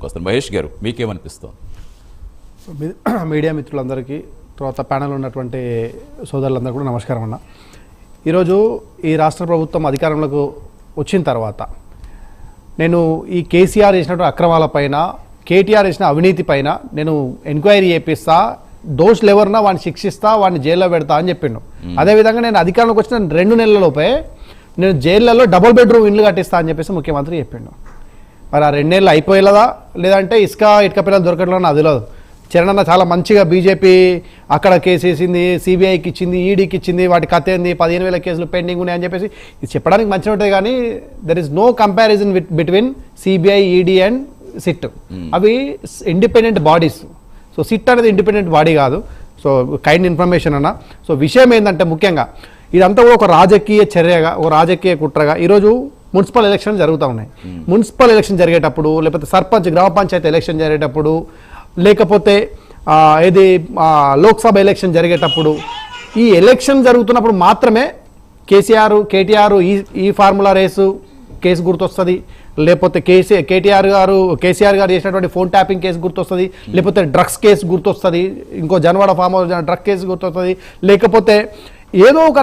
వస్తాను. మహేష్ గారు మీకేమనిపిస్తుంది? మీడియా మిత్రులందరికీ, తర్వాత ప్యానల్ ఉన్నటువంటి సోదరులందరూ కూడా నమస్కారం అన్న. ఈరోజు ఈ రాష్ట్ర ప్రభుత్వం అధికారంలోకి వచ్చిన తర్వాత నేను ఈ కేసీఆర్ చేసినటువంటి అక్రమాలపైన, కేటీఆర్ చేసిన అవినీతి పైన నేను ఎంక్వైరీ చేపిస్తా, దోషులు ఎవరన్నా వాడిని శిక్షిస్తా, వాడిని జైల్లో పెడతా అని చెప్పిండు. అదేవిధంగా నేను అధికారంలోకి వచ్చిన 2 నెలలలోపే నేను జైళ్ళలో డబుల్ బెడ్రూమ్ ఇల్లు కట్టిస్తా అని చెప్పేసి ముఖ్యమంత్రి చెప్పిండు. మరి ఆ 2 నెలలు అయిపోయేదా లేదంటే ఇటుక పిల్లలు దొరకడంలో నాకు తెలియదు. చరణ్ అన్న చాలా మంచిగా బీజేపీ అక్కడ కేసు వేసింది, సిబిఐకి ఇచ్చింది, ఈడీకి ఇచ్చింది, వాటి కథ ఏంది, 15,000 కేసులు పెండింగ్ ఉన్నాయని చెప్పేసి ఇది చెప్పడానికి మంచిగా ఉంటుంది. కానీ there is no comparison between CBI, ED and SIT. అవి ఇండిపెండెంట్ బాడీస్. సో సిట్ అనేది ఇండిపెండెంట్ బాడీ కాదు. సో కైండ్ ఇన్ఫర్మేషన్ అన్న. సో విషయం ఏంటంటే ముఖ్యంగా ఇదంతా ఒక రాజకీయ చర్యగా, ఒక రాజకీయ కుట్రగా ఈరోజు మున్సిపల్ ఎలక్షన్ జరుగుతూ ఉన్నాయి. మున్సిపల్ ఎలక్షన్ జరిగేటప్పుడు, లేకపోతే సర్పంచ్, గ్రామ పంచాయతీ ఎలక్షన్ జరిగేటప్పుడు, లేకపోతే ఇది లోక్సభ ఎలక్షన్ జరిగేటప్పుడు, ఈ ఎలక్షన్ జరుగుతున్నప్పుడు మాత్రమే కేటీఆర్ ఈ ఫార్ములా రేసు కేసు గుర్తొస్తుంది, లేకపోతే కేసీఆర్ గారు చేసినటువంటి ఫోన్ ట్యాపింగ్ కేసు గుర్తొస్తుంది, లేకపోతే డ్రగ్స్ కేసు గుర్తొస్తుంది, ఇంకో Janwada farm house drug case గుర్తొస్తుంది, లేకపోతే ఏదో ఒక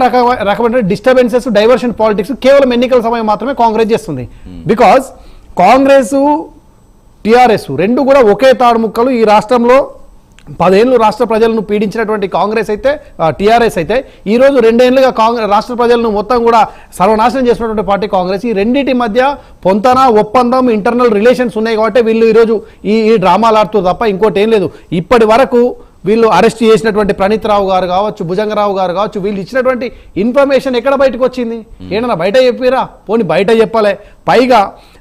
రకమైన డిస్టర్బెన్సెస్, డైవర్షన్ పాలిటిక్స్ కేవలం ఎన్నికల సమయం మాత్రమే కాంగ్రెస్ చేస్తుంది. బికాజ్ కాంగ్రెస్, టీఆర్ఎస్ రెండు కూడా ఒకే తాడు ముక్కలు. ఈ రాష్ట్రంలో 10 ఏళ్ళు రాష్ట్ర ప్రజలను పీడించినటువంటి కాంగ్రెస్ అయితే, టీఆర్ఎస్ అయితే ఈరోజు 2 ఏళ్ళుగా రాష్ట్ర ప్రజలను మొత్తం కూడా సర్వనాశనం చేసినటువంటి పార్టీ కాంగ్రెస్. ఈ రెండింటి మధ్య పొంతన, ఒప్పందం, ఇంటర్నల్ రిలేషన్స్ ఉన్నాయి కాబట్టి వీళ్ళు ఈరోజు ఈ డ్రామాలు ఆడుతూ తప్ప ఇంకోటి ఏం లేదు. ఇప్పటి వరకు వీళ్ళు అరెస్ట్ చేసినటువంటి ప్రణీత్ రావు గారు కావచ్చు, భుజంగరావు గారు కావచ్చు, వీళ్ళు ఇచ్చినటువంటి ఇన్ఫర్మేషన్ ఎక్కడ బయటకు వచ్చింది? ఏమన్నా బయట చెప్పిరా? పోనీ బయట చెప్పలే. పైగా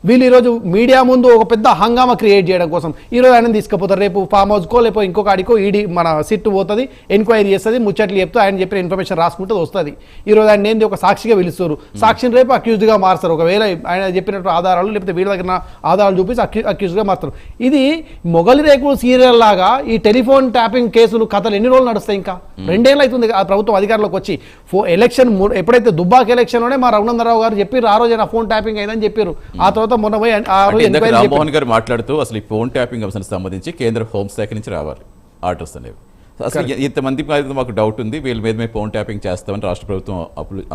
వీళ్ళు ఈరోజు మీడియా ముందు ఒక పెద్ద హంగామా క్రియేట్ చేయడం కోసం ఈరోజు ఆయన తీసుకుపోతారు, రేపు ఫామ్ హౌస్కో లేకపోతే ఇంకొక ఆడికో ఈడీ మన సిట్ పోతుంది, ఎంక్వైరీ చేస్తుంది, ముచ్చట్లు చెప్తూ ఆయన చెప్పిన ఇన్ఫర్మేషన్ రాసుకుంటే వస్తుంది. ఈరోజు ఆయన ఏంది ఒక సాక్షిగా పిలుస్తారు, సాక్షిని రేపు అక్యూజ్డ్గా మారుస్తారు. ఒకవేళ ఆయన చెప్పినట్టు ఆధారాలు లేకపోతే వీళ్ళ దగ్గర ఆధారాలు చూపించి అక్యూజ్డ్గా మారుతారు. ఇది మొగలి రేకులు సీరియల్ లాగా ఈ టెలిఫోన్ ట్యాపింగ్ కేసులు కథలు ఎన్ని రోజులు నడుస్తాయి? ఇంకా 2 ఏళ్ళు అవుతుంది ఆ ప్రభుత్వం అధికారంలోకి వచ్చి. ఎలక్షన్ ఎప్పుడైతే దుబ్బాక ఎలక్షన్లోనే మా రఘునందరావు గారు చెప్పారు, ఆ రోజు నా ఫోన్ ట్యాపింగ్ అయిందని చెప్పారు. ఆ తర్వాత మొన్న పోయి రామ్మోహన్ గారు మాట్లాడుతూ అసలు ఈ ఫోన్ ట్యాపింగ్ అంశానికి సంబంధించి కేంద్ర హోంశాఖ నుంచి రావాలి ఆర్డర్స్ అనేవి. అసలు ఇంతమంది మాకు డౌట్ ఉంది, వీళ్ళ మీద మేము ఫోన్ ట్యాపింగ్ చేస్తామని రాష్ట్ర ప్రభుత్వం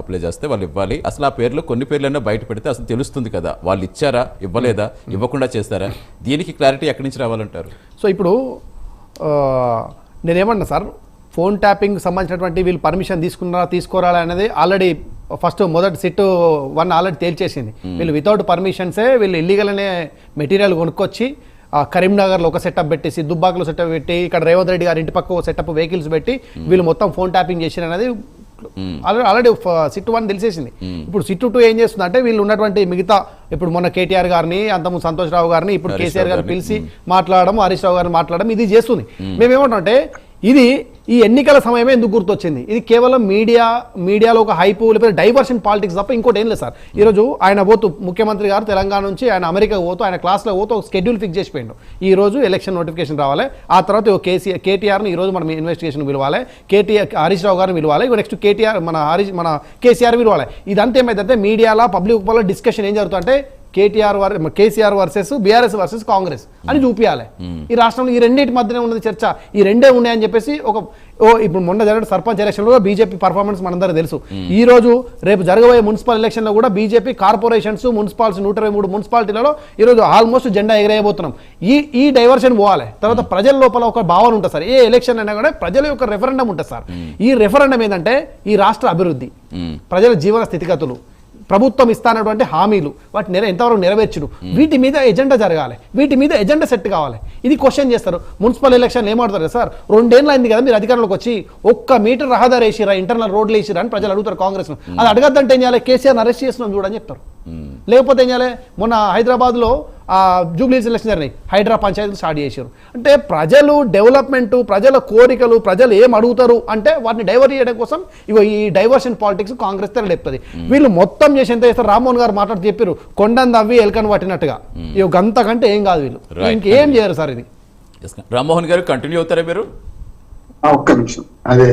అప్లై చేస్తే వాళ్ళు ఇవ్వాలి. అసలు ఆ పేర్లు కొన్ని పేర్లన్నా బయట పెడితే అసలు తెలుస్తుంది కదా, వాళ్ళు ఇచ్చారా, ఇవ్వలేదా, ఇవ్వకుండా చేస్తారా? దీనికి క్లారిటీ ఎక్కడి నుంచి రావాలంటారు? సో ఇప్పుడు నేనేమన్నా సార్, ఫోన్ ట్యాపింగ్ సంబంధించినటువంటి వీళ్ళు పర్మిషన్ తీసుకున్నారా తీసుకోరాలా అనేది ఆల్రెడీ మొదటి సిట్ 1 ఆల్రెడీ తేల్చేసింది. వీళ్ళు వితౌట్ పర్మిషన్సే వీళ్ళు ఇల్లీగల్ అనే మెటీరియల్ కొనుక్కొచ్చి కరీంనగర్లో ఒక సెటప్ పెట్టేసి, దుబ్బాకలో సెటప్ పెట్టి, ఇక్కడ రేవంత్ రెడ్డి గారి ఇంటి పక్క ఒక సెటప్ వెహికల్స్ పెట్టి వీళ్ళు మొత్తం ఫోన్ ట్యాపింగ్ చేసిన అనేది ఆల్రెడీ సిట్ 1 తెలిసేసింది. ఇప్పుడు సిట్ 2 ఏం చేస్తుంది అంటే వీళ్ళు ఉన్నటువంటి మిగతా, ఇప్పుడు మొన్న కేటీఆర్ గారిని, అంతకుముందు సంతోష్ రావు గారిని, ఇప్పుడు కేసీఆర్ గారిని పిలిచి మాట్లాడడం, హరీష్ రావు గారిని మాట్లాడడం, ఇది చేస్తుంది. మేమేమంటామంటే ఇది ఈ ఎన్నికల సమయమే ఎందుకు గుర్తొచ్చింది? ఇది కేవలం మీడియాలో ఒక హైపు లేకపోతే డైవర్షన్ పాలిటిక్స్ తప్ప ఇంకోటి ఏం లేదు సార్. ఈరోజు ఆయన ముఖ్యమంత్రి గారు తెలంగాణ నుంచి ఆయన అమెరికా ఆయన క్లాస్లో ఒక షెడ్యూల్ ఫిక్స్ చేసిపోయిండు. ఈ రోజు ఎలక్షన్ నోటిఫికేషన్ రావాలి, ఆ తర్వాత కేటీఆర్ని ఈరోజు మనం ఇన్వెస్టిగేషన్ పిలవాలి, హరీష్ రావు గారిని పిలవాలి, నెక్స్ట్ మన కేసీఆర్ పిలవాలి. ఇదంతా ఏమైందంటే మీడియాలో పబ్లిక్ వల్ల డిస్కషన్ ఏం జరుగుతుందంటే KCR versus BRS versus Congress అని చూపించాలి. ఈ రాష్ట్రంలో ఈ రెండింటి మధ్యనే ఉన్నది చర్చ. ఈ రెండే ఉన్నాయని చెప్పేసి ఇప్పుడు మొన్న జరిగిన సర్పంచ్ ఎలక్షన్లో బీజేపీ పర్ఫార్మెన్స్ మనందరూ తెలుసు. ఈ రోజు రేపు జరగబోయే మున్సిపల్ ఎలక్షన్లో కూడా బీజేపీ కార్పొరేషన్స్, మున్సిపాలిటీ 123 మున్సిపాలిటీలలో ఈరోజు ఆల్మోస్ట్ జెండా ఎగరేయబోతున్నాం. ఈ డైవర్షన్ పోవాలి. తర్వాత ప్రజల లోపల ఒక భావన ఉంటుంది సార్. ఏ ఎలక్షన్ అయినా కూడా ప్రజల యొక్క రెఫరెండం ఉంటుంది సార్. ఈ రెఫరెండం ఏంటంటే ఈ రాష్ట్ర అభివృద్ధి, ప్రజల జీవన స్థితిగతులు, ప్రభుత్వం ఇస్తానటువంటి హామీలు, వాటిని ఎంతవరకు నెరవేర్చును, వీటి మీద ఎజెండా జరగాలి, వీటి మీద ఎజెండా సెట్ కావాలి. ఇది క్వశ్చన్ చేస్తారు. మున్సిపల్ ఎలక్షన్లు ఏమాడతారు కదా సార్, 2 ఏళ్ళు అయింది కదా మీరు అధికారంలోకి వచ్చి, 1 మీటర్ రహదారి వేసిరా, ఇంటర్నల్ రోడ్లు వేసిరా అని ప్రజలు అడుగుతారు కాంగ్రెస్. అది అడగద్దంటే ఏం చేయాలి? కేసీఆర్ని అరెస్ట్ చేస్తున్నాం చూడని చెప్తారు. లేకపోతే ఏం చేయాలి? మొన్న హైదరాబాద్లో జూబ్లీహిల్స్ ఎలక్షన్ జరిగినాయి, హైడ్రా పంచాయతీలు స్టార్ట్ చేశారు. అంటే ప్రజలు డెవలప్మెంట్, ప్రజల కోరికలు, ప్రజలు ఏం అడుగుతారు అంటే వాటిని డైవర్ట్ చేయడం కోసం ఈ డైవర్షన్ పాలిటిక్స్ కాంగ్రెస్ తెరలేపుతుంది. వీళ్ళు మొత్తం చేసి ఎంత చేస్తారు? రామ్మోహన్ గారు మాట్లాడుతూ చెప్పారు, కొండను తవ్వి ఎలకను పట్టినట్టుగా. గంతకంటే ఏం కాదు, వీళ్ళు ఇంకేం చేయరు సార్. ఇది రామ్మోహన్ గారు కంటిన్యూ అవుతారా మీరు? ఒక్క నిమిషం. అదే